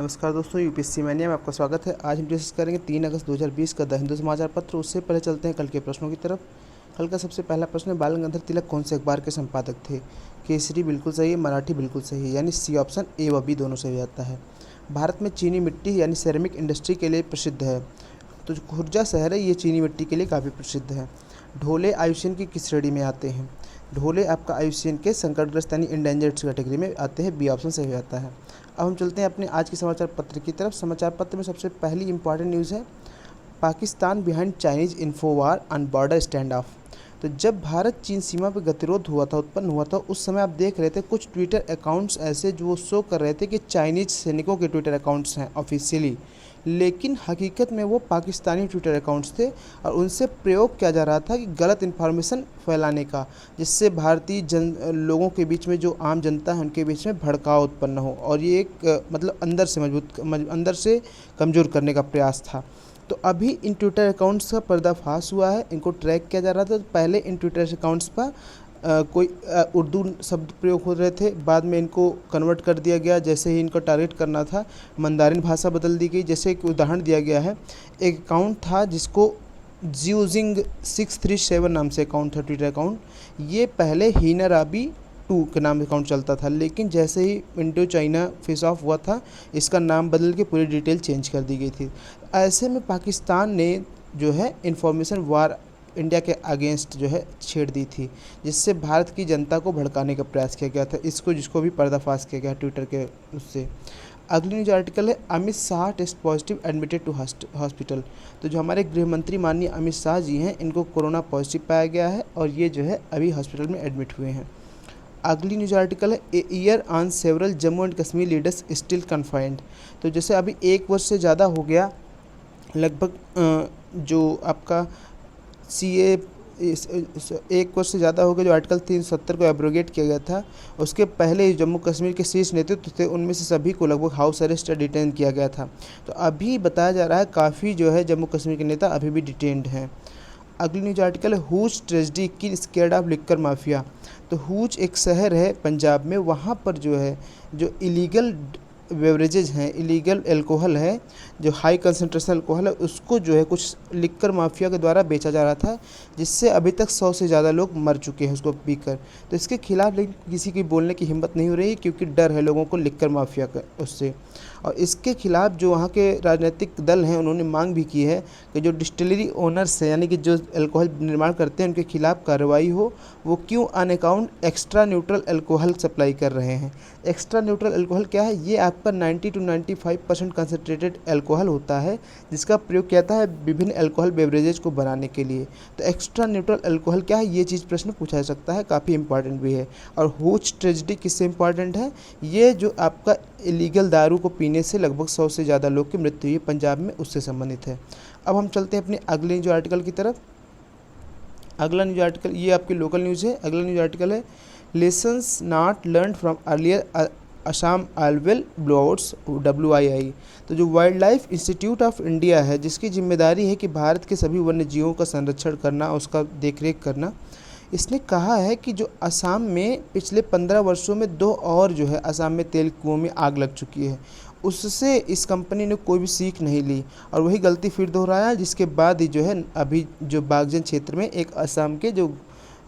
नमस्कार दोस्तों, UPSC mania में आपका स्वागत है। आज हम डिस्कस करेंगे 3 अगस्त 2020 का द हिंदू समाचार पत्र। उससे पहले चलते हैं कल के प्रश्नों की तरफ। कल का सबसे पहला प्रश्न है, बाल गंगाधर तिलक कौन से अखबार के संपादक थे? केसरी बिल्कुल सही है, मराठी बिल्कुल सही है, यानी सी ऑप्शन ए व बी दोनों सही आता है। भारत में चीनी मिट्टी यानी सेरेमिक इंडस्ट्री के लिए प्रसिद्ध है। तो जो खुर्जा शहर है ये चीनी मिट्टी के लिए काफ़ी प्रसिद्ध है। ढोले आयुष्यन की किस श्रेणी में आते हैं? ढोले आपका आयुष्यन के संकटग्रस्त यानी इंडेंजर्ड कैटेगरी में आते हैं, बी ऑप्शन सही आता है। अब हम चलते हैं अपने आज के समाचार पत्र की तरफ। समाचार पत्र में सबसे पहली इंपॉर्टेंट न्यूज़ है, Pakistan behind Chinese info war on border stand of. तो जब भारत चीन सीमा पर गतिरोध उत्पन्न हुआ था, उस समय आप देख रहे थे कुछ ट्विटर अकाउंट्स ऐसे जो शो कर रहे थे कि चाइनीज सैनिकों के ट्विटर अकाउंट्स हैं ऑफिशियली, लेकिन हकीकत में वो पाकिस्तानी ट्विटर अकाउंट्स थे और उनसे प्रयोग किया जा रहा था कि गलत इन्फॉर्मेशन फैलाने का, जिससे भारतीय लोगों के बीच में जो आम जनता है उनके बीच में भड़काव उत्पन्न हो, और ये एक मतलब अंदर से कमज़ोर करने का प्रयास था। तो अभी इन ट्विटर अकाउंट्स का पर्दाफाश हुआ है, इनको ट्रैक किया जा रहा था। तो पहले इन ट्विटर अकाउंट्स पर कोई उर्दू शब्द प्रयोग हो रहे थे, बाद में इनको कन्वर्ट कर दिया गया। जैसे ही इनको टारगेट करना था, मंदारिन भाषा बदल दी गई। जैसे एक उदाहरण दिया गया है, एक अकाउंट था जिसको जियोजिंग 637 नाम से अकाउंट था, ट्विटर अकाउंट। ये पहले हीनाराबी 2 के नाम अकाउंट चलता था, लेकिन जैसे ही इंडो चाइना फेस ऑफ हुआ था, इसका नाम बदल के पूरी डिटेल चेंज कर दी गई थी। ऐसे में पाकिस्तान ने जो है इंफॉर्मेशन वार इंडिया के अगेंस्ट जो है छेड़ दी थी, जिससे भारत की जनता को भड़काने का प्रयास किया गया था। जिसको भी पर्दाफाश किया गया ट्विटर के उससे। अगली न्यूज आर्टिकल है, Amit Shah test positive admitted to hospital. तो जो हमारे गृह मंत्री माननीय अमित शाह जी हैं, इनको कोरोना पॉजिटिव पाया गया है और ये जो है अभी हॉस्पिटल में एडमिट हुए हैं। अगली न्यूज आर्टिकल है, a year on several Jammu and Kashmir leaders still confined. तो जैसे अभी 1 वर्ष से ज़्यादा हो गया, लगभग जो आपका CA 1 वर्ष से ज़्यादा हो गया, जो आर्टिकल 370 को एब्रोगेट किया गया था, उसके पहले जम्मू कश्मीर के शीर्ष नेतृत्व थे, उनमें से सभी को लगभग हाउस अरेस्ट या डिटेन किया गया था। तो अभी बताया जा रहा है काफ़ी जो है जम्मू कश्मीर के नेता अभी भी डिटेन्ड हैं। अगली न्यूज आर्टिकल है, हूज ट्रेजडी की स्केर्ड ऑफ लिक्कर माफिया। तो हूज एक शहर है पंजाब में, वहाँ पर जो है जो इलीगल बेवरेजेज हैं, इलीगल अल्कोहल है, जो हाई कंसंट्रेशन अल्कोहल है, उसको जो है कुछ लिक्कर माफिया के द्वारा बेचा जा रहा था, जिससे अभी तक 100 से ज़्यादा लोग मर चुके हैं उसको पीकर। तो इसके खिलाफ लेकिन किसी की बोलने की हिम्मत नहीं हो रही, क्योंकि डर है लोगों को लिक्कर माफिया का उससे। और इसके खिलाफ जो वहाँ के राजनीतिक दल हैं, उन्होंने मांग भी की है कि जो डिस्टिलरी ओनर्स हैं, यानी कि जो अल्कोहल निर्माण करते हैं, उनके खिलाफ कार्रवाई हो। वो क्यों? On account extra neutral alcohol supply कर रहे हैं। एक्स्ट्रा न्यूट्रल अल्कोहल क्या है? ये आपका 90 to 95% कंसनट्रेटेड अल्कोहल होता है, जिसका प्रयोग किया जाता है विभिन्न अल्कोहल बेवरेजेज को बनाने के लिए। तो एक्स्ट्रा न्यूट्रल अल्कोहल क्या है, ये चीज़ प्रश्न पूछा जा सकता है, काफ़ी इंपॉर्टेंट भी है। और हूज ट्रेजेडी किससे इंपॉर्टेंट है? ये जो आपका इलीगल दारू को पीने से लगभग 100 से ज़्यादा लोग की मृत्यु हुई पंजाब में, उससे संबंधित है। अब हम चलते हैं अपने अगले जो आर्टिकल की तरफ। अगला न्यूज आर्टिकल ये आपकी लोकल न्यूज़ है। अगला न्यूज आर्टिकल है, lessons not learnt from earlier Assam oil well blowouts WII। तो जो wildlife institute of India है, जिसकी जिम्मेदारी है कि भारत के सभी वन्य जीवों का संरक्षण करना, उसका देखरेख करना, इसने कहा है कि जो असम में पिछले 15 वर्षों में 2 और जो है असम में तेल कुओं में आग लग चुकी है, उससे इस कंपनी ने कोई भी सीख नहीं ली और वही गलती फिर दोहराया, जिसके बाद ही जो है अभी जो बागजन क्षेत्र में एक असम के जो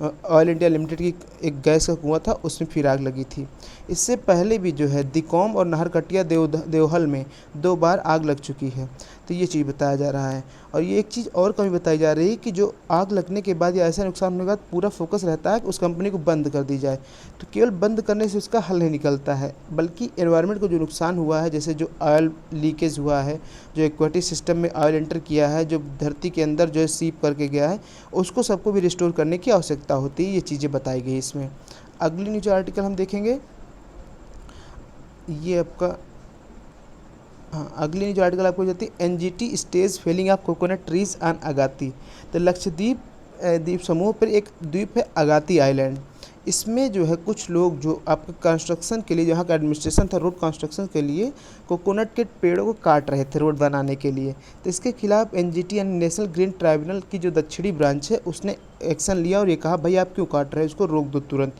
ऑयल इंडिया लिमिटेड की एक गैस का कुआं था, उसमें फिर आग लगी थी। इससे पहले भी जो है दिकोम और नाहरकटिया देवहल में 2 बार आग लग चुकी है। तो ये चीज़ बताया जा रहा है। और ये एक चीज़ और कमी बताई जा रही है कि जो आग लगने के बाद या ऐसा नुकसान होने के बाद पूरा फोकस रहता है कि उस कंपनी को बंद कर दी जाए। तो केवल बंद करने से उसका हल नहीं निकलता है, बल्कि एनवायरनमेंट को जो नुकसान हुआ है, जैसे जो ऑयल लीकेज हुआ है, जो एक्वेटिक सिस्टम में ऑयल एंटर किया है, जो धरती के अंदर जो है सीप करके गया है, उसको सबको भी रिस्टोर करने की आवश्यकता होती है। ये चीज़ें बताई गई इसमें। अगली न्यूज आर्टिकल हम देखेंगे, ये आपका अगली जो आर्टिकल आपको जाती है, NGT stays felling of coconut trees on Agatti. तो लक्षद्वीप द्वीप समूह पर एक द्वीप है अगाती आइलैंड। इसमें जो है कुछ लोग जो आपका कंस्ट्रक्शन के लिए, जहाँ का एडमिनिस्ट्रेशन था रोड कंस्ट्रक्शन के लिए, कोकोनट के पेड़ों को काट रहे थे रोड बनाने के लिए। तो इसके खिलाफ NGT यानी नेशनल ग्रीन ट्राइब्यूनल की जो दक्षिणी ब्रांच है, उसने एक्शन लिया और ये कहा भाई आप क्यों काट रहे हैं, इसको रोक दो तुरंत।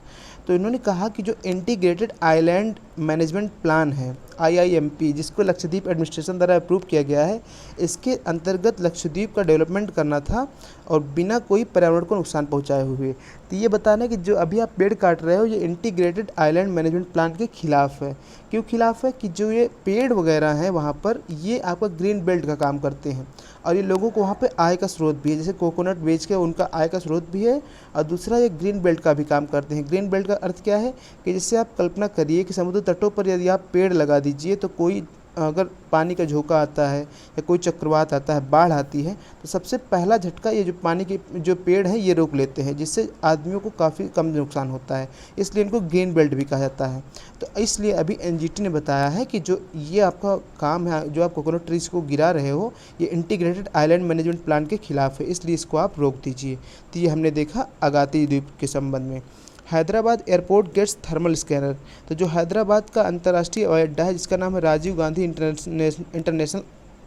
तो इन्होंने कहा कि जो इंटीग्रेटेड आइलैंड मैनेजमेंट प्लान है IIMP, जिसको लक्षद्वीप एडमिनिस्ट्रेशन द्वारा अप्रूव किया गया है, इसके अंतर्गत लक्षद्वीप का डेवलपमेंट करना था और बिना कोई पर्यावरण को नुकसान पहुंचाए हुए। तो ये बताना है कि जो अभी आप पेड़ काट रहे हो ये इंटीग्रेटेड आइलैंड मैनेजमेंट प्लान के खिलाफ है। क्यों खिलाफ है? कि जो ये पेड़ वगैरह हैं वहाँ पर, ये आपका ग्रीन बेल्ट का काम करते हैं और ये लोगों को वहाँ पे आय का स्रोत भी है। जैसे कोकोनट बेच के उनका आय का स्रोत भी है और दूसरा ये ग्रीन बेल्ट का भी काम करते हैं। ग्रीन बेल्ट का अर्थ क्या है? कि जैसे आप कल्पना करिए कि समुद्र तटों पर यदि आप पेड़ लगा दीजिए तो कोई अगर पानी का झोंका आता है या कोई चक्रवात आता है, बाढ़ आती है, तो सबसे पहला झटका ये जो पानी के जो पेड़ हैं ये रोक लेते हैं, जिससे आदमियों को काफ़ी कम नुकसान होता है। इसलिए इनको ग्रीन बेल्ट भी कहा जाता है। तो इसलिए अभी NGT ने बताया है कि जो ये आपका काम है, जो आप कोकोनट ट्रीज को गिरा रहे हो, ये इंटीग्रेटेड आइलैंड मैनेजमेंट प्लान के खिलाफ है, इसलिए इसको आप रोक दीजिए। तो ये हमने देखा अगाती द्वीप के संबंध में। Hyderabad airport gets thermal scanner. तो जो हैदराबाद का अंतर्राष्ट्रीय हवाई अड्डा है जिसका नाम है राजीव गांधी इंटरनेशनल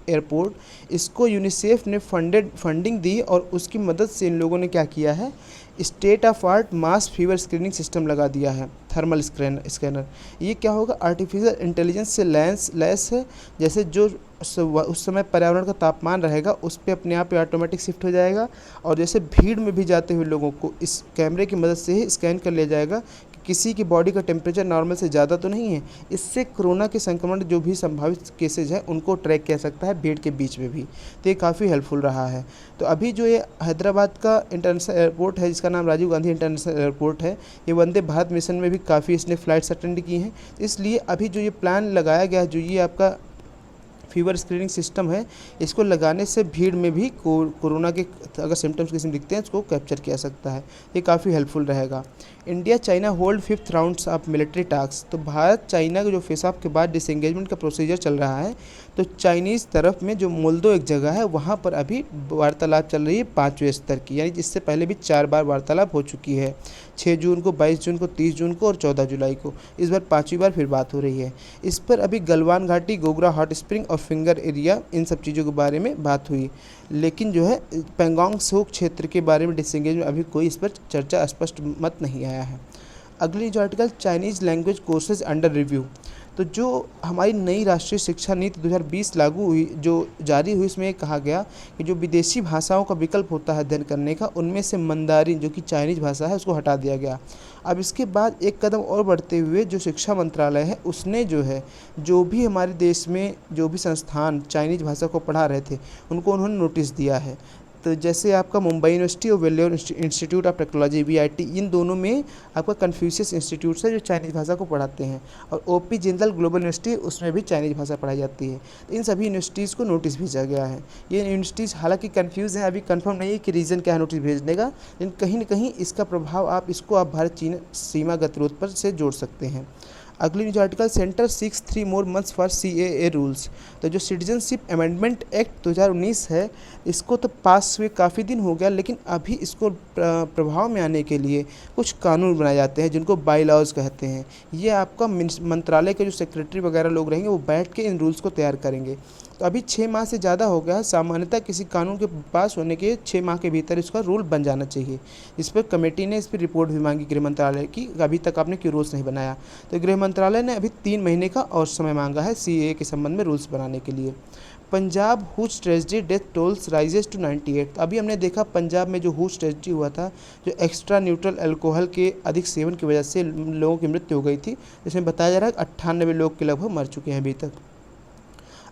एयरपोर्ट, इसको यूनिसेफ ने फंडिंग दी और उसकी मदद से इन लोगों ने क्या किया है, state of art mass fever screening system लगा दिया है, थर्मल स्कैनर। ये क्या होगा? आर्टिफिशियल इंटेलिजेंस से लैस है। जैसे जो उस समय पर्यावरण का तापमान रहेगा उस पर अपने आप ही ऑटोमेटिक शिफ्ट हो जाएगा और जैसे भीड़ में भी जाते हुए लोगों को इस कैमरे की मदद से ही स्कैन कर लिया जाएगा कि किसी की बॉडी का टेम्परेचर नॉर्मल से ज़्यादा तो नहीं है। इससे कोरोना के संक्रमण जो भी संभावित केसेज हैं उनको ट्रैक किया सकता है भीड़ के बीच में भी। तो ये काफ़ी हेल्पफुल रहा है। तो अभी जो ये हैदराबाद का इंटरनेशनल एयरपोर्ट है जिसका नाम राजीव गांधी इंटरनेशनल एयरपोर्ट है, ये वंदे भारत मिशन में भी काफ़ी इसने फ़्लाइट्स अटेंड की हैं। इसलिए अभी जो ये प्लान लगाया गया है, जो ये आपका फीवर स्क्रीनिंग सिस्टम है, इसको लगाने से भीड़ में भी कोरोना के अगर सिम्टम्स किसी में दिखते हैं उसको कैप्चर किया सकता है। ये काफ़ी हेल्पफुल रहेगा। India China hold 5th rounds of military task. तो भारत चाइना के जो फेस ऑफ के बाद डिसएंगेजमेंट का प्रोसीजर चल रहा है, तो चाइनीज़ तरफ में जो मोल्दो एक जगह है वहाँ पर अभी वार्तालाप चल रही है 5वें स्तर की, यानी इससे पहले भी 4 बार वार्तालाप हो चुकी है। 6 जून को, 22 जून को, 30 जून को और 14 जुलाई को। इस बार 5वीं बार फिर बात हो रही है। इस पर अभी गलवान घाटी, गोगरा हॉट स्प्रिंग और फिंगर एरिया, इन सब चीज़ों के बारे में बात हुई, लेकिन जो है पेंगोंग त्सो क्षेत्र के बारे में डिसएंगेज में अभी कोई इस पर चर्चा स्पष्ट मत नहीं आया है। अगली जो article, Chinese language courses under review. तो जो हमारी नई राष्ट्रीय शिक्षा नीति 2020 लागू हुई, जो जारी हुई, इसमें कहा गया कि जो विदेशी भाषाओं का विकल्प होता है अध्ययन करने का, उनमें से मंदारिन जो कि चाइनीज़ भाषा है उसको हटा दिया गया। अब इसके बाद एक कदम और बढ़ते हुए जो शिक्षा मंत्रालय है उसने जो है, जो भी हमारे देश में जो भी संस्थान चाइनीज़ भाषा को पढ़ा रहे थे उनको उन्होंने नोटिस दिया है। तो जैसे आपका मुंबई यूनिवर्सिटी और Vellore institute of technology VIT, इन दोनों में आपका कन्फ्यूशियस इंस्टीट्यूट है जो चाइनीज़ भाषा को पढ़ाते हैं, और OP जिंदल ग्लोबल यूनिवर्सिटी, उसमें भी चाइनीज़ भाषा पढ़ाई जाती है। तो इन सभी यूनिवर्सिटीज़ को नोटिस भेजा गया है। ये यूनिवर्सिटीज़ हालांकि कन्फ्यूज़ हैं, अभी कंफर्म नहीं है कि रीज़न क्या है नोटिस भेजने का, लेकिन कहीं ना कहीं इसका प्रभाव आप भारत चीन सीमा गतिरोध पर से जोड़ सकते हैं। अगली news article, centre 6 3 more months for CAA rules. तो जो सिटीजनशिप अमेंडमेंट एक्ट 2019 है, इसको तो पास हुए काफ़ी दिन हो गया, लेकिन अभी इसको प्रभाव में आने के लिए कुछ कानून बनाए जाते हैं जिनको बाई लॉज कहते हैं। ये आपका मंत्रालय के जो सेक्रेटरी वगैरह लोग रहेंगे वो बैठ के इन रूल्स को तैयार करेंगे। तो अभी 6 माह से ज़्यादा हो गया है। सामान्यतः किसी कानून के पास होने के 6 माह के भीतर इसका रूल बन जाना चाहिए। इस पर कमेटी ने इस पर रिपोर्ट भी मांगी गृह मंत्रालय की, अभी तक आपने क्यों रूल्स नहीं बनाया। तो गृह मंत्रालय ने अभी 3 महीने का और समय मांगा है CAA के संबंध में रूल्स बनाने के लिए। Punjab hooch tragedy death tolls rises to 98। अभी हमने देखा पंजाब में जो हुज ट्रेजिडी हुआ था, जो एक्स्ट्रा न्यूट्रल अल्कोहल के अधिक सेवन की वजह से लोगों की मृत्यु हो गई थी, जिसमें बताया जा रहा है कि 98 लोग के लगभग मर चुके हैं अभी तक।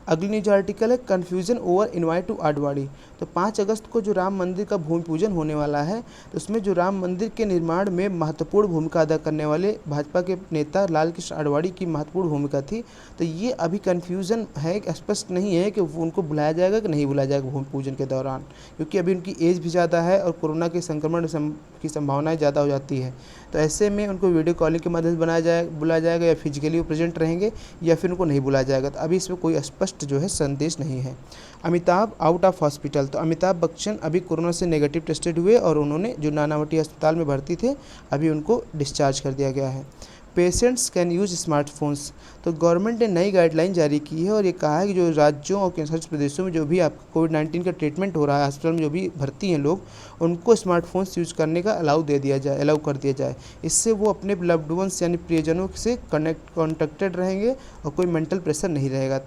अगली न्यूज आर्टिकल है, confusion over invite to Advani. तो 5 अगस्त को जो राम मंदिर का भूमि पूजन होने वाला है, तो उसमें जो राम मंदिर के निर्माण में महत्वपूर्ण भूमिका अदा करने वाले भाजपा के नेता लाल कृष्ण आडवाणी की महत्वपूर्ण भूमिका थी। तो ये अभी कन्फ्यूज़न है, स्पष्ट नहीं है कि उनको बुलाया जाएगा कि नहीं बुलाया जाएगा भूमि पूजन के दौरान, क्योंकि अभी उनकी एज भी ज़्यादा है और कोरोना के संक्रमण की संभावनाएँ ज़्यादा हो जाती है। तो ऐसे में उनको वीडियो कॉलिंग के माध्यम से बुलाया जाएगा, या फिजिकली वो प्रेजेंट रहेंगे, या फिर उनको नहीं बुलाया जाएगा। तो अभी इसमें कोई स्पष्ट जो है संदेश नहीं है। Amitabh out of hospital. तो अमिताभ बच्चन अभी कोरोना से नेगेटिव टेस्टेड हुए और उन्होंने जो नानावटी अस्पताल में भर्ती थे, अभी उनको डिस्चार्ज कर दिया गया है। Patients can use smartphones. तो गवर्नमेंट ने नई गाइडलाइन जारी की है और ये कहा है कि जो राज्यों और केंद्र शासित प्रदेशों में जो भी आपका कोविड-19 का ट्रीटमेंट हो रहा है, अस्पताल में जो भी भर्ती हैं लोग, उनको स्मार्टफोन्स यूज करने का अलाउ कर दिया जाए। इससे वो अपने लव्ड वंस यानी प्रियजनों से कॉन्टेक्टेड रहेंगे और कोई मेंटल प्रेशर नहीं रहेगा।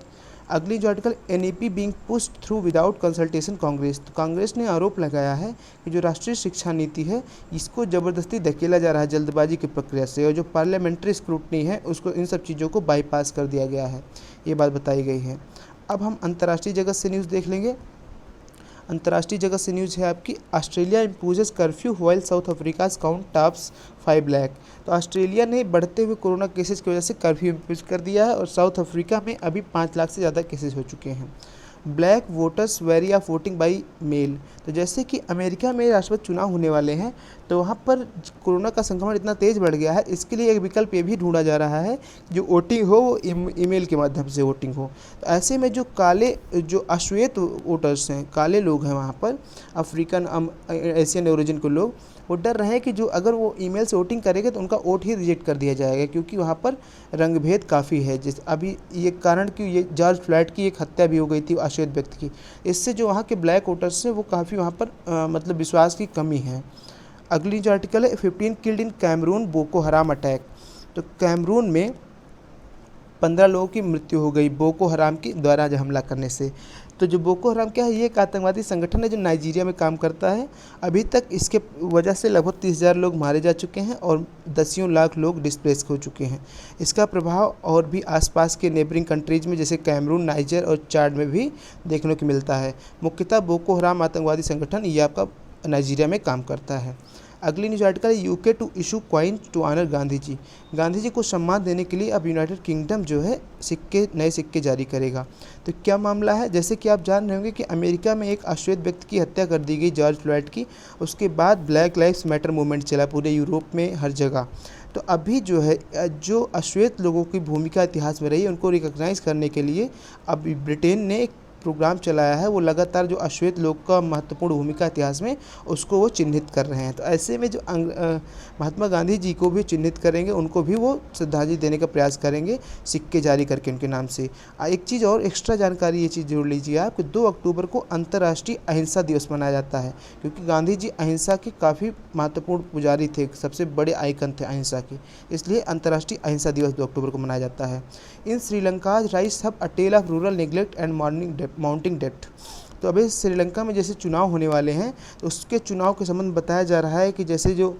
अगली जो article, NEP being pushed through without consultation Congress. तो कांग्रेस ने आरोप लगाया है कि जो राष्ट्रीय शिक्षा नीति है इसको ज़बरदस्ती धकेला जा रहा है जल्दबाजी की प्रक्रिया से, और जो पार्लियामेंट्री स्क्रूटनी है उसको इन सब चीज़ों को बाईपास कर दिया गया है, ये बात बताई गई है। अब हम अंतर्राष्ट्रीय जगत से न्यूज़ देख लेंगे। अंतर्राष्ट्रीय जगत से न्यूज़ है आपकी, Australia imposes curfew while south Africa's count tops 5 lakh. तो ऑस्ट्रेलिया ने बढ़ते हुए कोरोना केसेस की वजह से कर्फ्यू इम्पोज कर दिया है और साउथ अफ्रीका में अभी 5 लाख से ज़्यादा केसेस हो चुके हैं। Black voters wary of voting by mail. तो जैसे कि अमेरिका में राष्ट्रपति चुनाव होने वाले हैं, तो वहाँ पर कोरोना का संक्रमण इतना तेज़ बढ़ गया है, इसके लिए एक विकल्प ये भी ढूंढा जा रहा है जो वोटिंग हो वो ईमेल के माध्यम से वोटिंग हो। तो ऐसे में जो अश्वेत वोटर्स हैं, काले लोग हैं वहाँ पर, अफ्रीकन एशियन ओरिजिन के लोग, वो डर रहे हैं कि जो अगर वो ईमेल से वोटिंग करेंगे तो उनका वोट ही रिजेक्ट कर दिया जाएगा, क्योंकि वहाँ पर रंगभेद काफ़ी है। जिस अभी ये कारण कि ये जॉर्ज फ्लॉयड की एक हत्या भी हो गई थी अश्वेत व्यक्ति की, इससे जो वहाँ के ब्लैक वोटर्स हैं वो काफ़ी वहाँ पर मतलब विश्वास की कमी है। अगली जो आर्टिकल है, 15 killed in Cameroon Boko Haram attack. तो कैमरून में 15 लोगों की मृत्यु हो गई बोको हराम की द्वारा हमला करने से। तो जो बोको हराम क्या है, ये एक आतंकवादी संगठन है जो नाइजीरिया में काम करता है। अभी तक इसके वजह से लगभग 30,000 लोग मारे जा चुके हैं और दसियों लाख लोग डिस्प्लेस हो चुके हैं। इसका प्रभाव और भी आसपास के नेबरिंग कंट्रीज में जैसे कैमरून, नाइजर और चाड में भी देखने को मिलता है। मुख्यतः बोको हराम आतंकवादी संगठन ये आपका नाइजीरिया में काम करता है। अगली न्यूज आर्टिकल है, UK to issue coin to honour Gandhi ji. Gandhi ji को सम्मान देने के लिए अब यूनाइटेड किंगडम जो है नए सिक्के जारी करेगा। तो क्या मामला है, जैसे कि आप जान रहे होंगे कि अमेरिका में एक अश्वेत व्यक्ति की हत्या कर दी गई जॉर्ज फ्लॉयड की, उसके बाद ब्लैक लाइव्स मैटर मूवमेंट चला पूरे यूरोप में हर जगह। तो अभी जो है जो अश्वेत लोगों की भूमिका इतिहास में रही है उनको रिकॉग्नाइज करने के लिए अब ब्रिटेन ने एक प्रोग्राम चलाया है। वो लगातार जो अश्वेत लोग का महत्वपूर्ण भूमिका इतिहास में उसको वो चिन्हित कर रहे हैं। तो ऐसे में जो महात्मा गांधी जी को भी चिन्हित करेंगे, उनको भी वो श्रद्धांजलि देने का प्रयास करेंगे सिक्के जारी करके उनके नाम से। एक चीज़ और एक्स्ट्रा जानकारी ये चीज़ जोड़ लीजिए आप कि 2 अक्टूबर को अंतर्राष्ट्रीय अहिंसा दिवस मनाया जाता है, क्योंकि गांधी जी अहिंसा के काफ़ी महत्वपूर्ण पुजारी थे, सबसे बड़े आइकन थे अहिंसा के, इसलिए अंतर्राष्ट्रीय अहिंसा दिवस 2 अक्टूबर को मनाया जाता है। In Sri Lanka rice hub a tale of rural neglect and mounting डेप्थ। तो अभी श्रीलंका में जैसे चुनाव होने वाले हैं, तो उसके चुनाव के संबंध बताया जा रहा है कि जैसे जो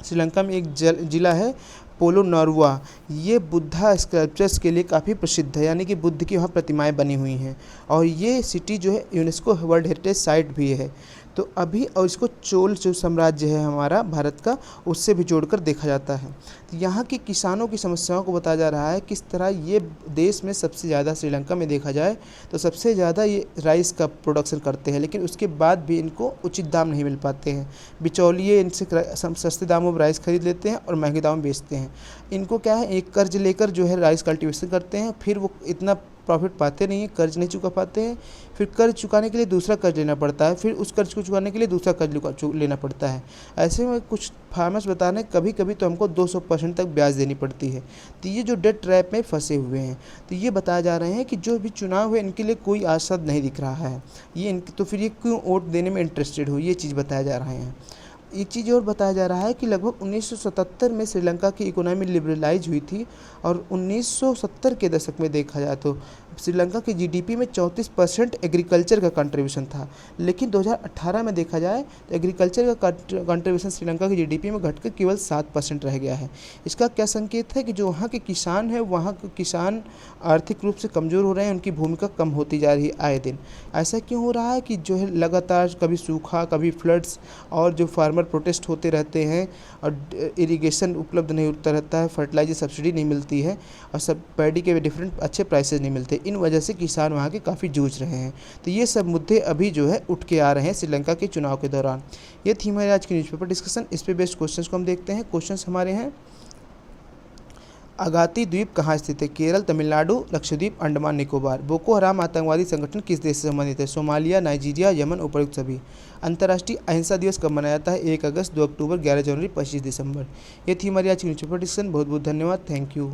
श्रीलंका में एक जिला है पोलो नॉर्वा, ये बुद्धा स्कल्पचर्स के लिए काफ़ी प्रसिद्ध है, यानी कि बुद्ध की वहाँ प्रतिमाएं बनी हुई हैं, और ये सिटी जो है यूनेस्को वर्ल्ड हेरिटेज साइट भी है। तो अभी और इसको चोल जो साम्राज्य है हमारा भारत का, उससे भी जोड़कर देखा जाता है। तो यहाँ के किसानों की समस्याओं को बताया जा रहा है, किस तरह ये देश में सबसे ज़्यादा श्रीलंका में देखा जाए तो सबसे ज़्यादा ये राइस का प्रोडक्शन करते हैं, लेकिन उसके बाद भी इनको उचित दाम नहीं मिल पाते हैं। बिचौलिए इनसे सस्ते दामों में राइस खरीद लेते हैं और महंगे दामों में बेचते हैं। इनको क्या है, एक कर्ज लेकर जो है राइस कल्टीवेशन करते हैं, फिर वो इतना प्रॉफिट पाते नहीं हैं, कर्ज नहीं चुका पाते हैं, फिर कर्ज चुकाने के लिए दूसरा कर्ज लेना पड़ता है, फिर उस कर्ज को चुकाने के लिए दूसरा कर्ज लेना पड़ता है। ऐसे में कुछ फार्मर्स बता रहे हैं कभी कभी तो हमको 200% तक ब्याज देनी पड़ती है। तो ये जो डेट ट्रैप में फंसे हुए हैं, तो ये बताया जा रहे हैं कि जो भी चुनाव है इनके लिए कोई आशा नहीं दिख रहा है, तो फिर ये क्यों वोट देने में इंटरेस्टेड हो, ये चीज़ बताया जा रहा है। एक चीज़ और बताया जा रहा है कि लगभग 1977 में श्रीलंका की इकोनॉमी लिबरलाइज हुई थी, और 1970 के दशक में देखा जाए तो श्रीलंका की जीडीपी में 34% एग्रीकल्चर का कंट्रीब्यूशन था, लेकिन 2018 में देखा जाए तो एग्रीकल्चर का कंट्रीब्यूशन श्रीलंका की जीडीपी में घटकर केवल 7% रह गया है। इसका क्या संकेत है कि जो वहाँ के किसान हैं, वहाँ के किसान आर्थिक रूप से कमज़ोर हो रहे हैं, उनकी भूमिका कम होती जा रही है आए दिन। ऐसा क्यों हो रहा है कि जो है लगातार कभी सूखा, कभी फ्लड्स, और जो फार्मर प्रोटेस्ट होते रहते हैं, और इरिगेशन उपलब्ध नहीं होता रहता है, फर्टिलाइजर सब्सिडी नहीं मिलती है, और सब पैडी के डिफरेंट अच्छे प्राइसेस नहीं मिलते। इन वजह से किसान वहाँ के काफ़ी जूझ रहे हैं। तो ये सब मुद्दे अभी जो है उठ के आ रहे हैं श्रीलंका के चुनाव के दौरान। ये थी हमारी आज की न्यूज़पेपर डिस्कशन। इस पे बेस्ड क्वेश्चंस को हम देखते हैं। क्वेश्चंस हमारे हैं, अगाती द्वीप कहाँ स्थित है? केरल, तमिलनाडु, लक्षद्वीप, अंडमान निकोबार। बोको हराम आतंकवादी संगठन किस देश से संबंधित है? सोमालिया, नाइजीरिया, यमन, उपर्युक्त सभी। अंतर्राष्ट्रीय अहिंसा दिवस कब मनाया जाता है? 1 अगस्त, 2 अक्टूबर, 11 जनवरी, 25 दिसंबर। ये थी हमारी आज की न्यूज़पेपर डिस्कशन। बहुत बहुत धन्यवाद। Thank you.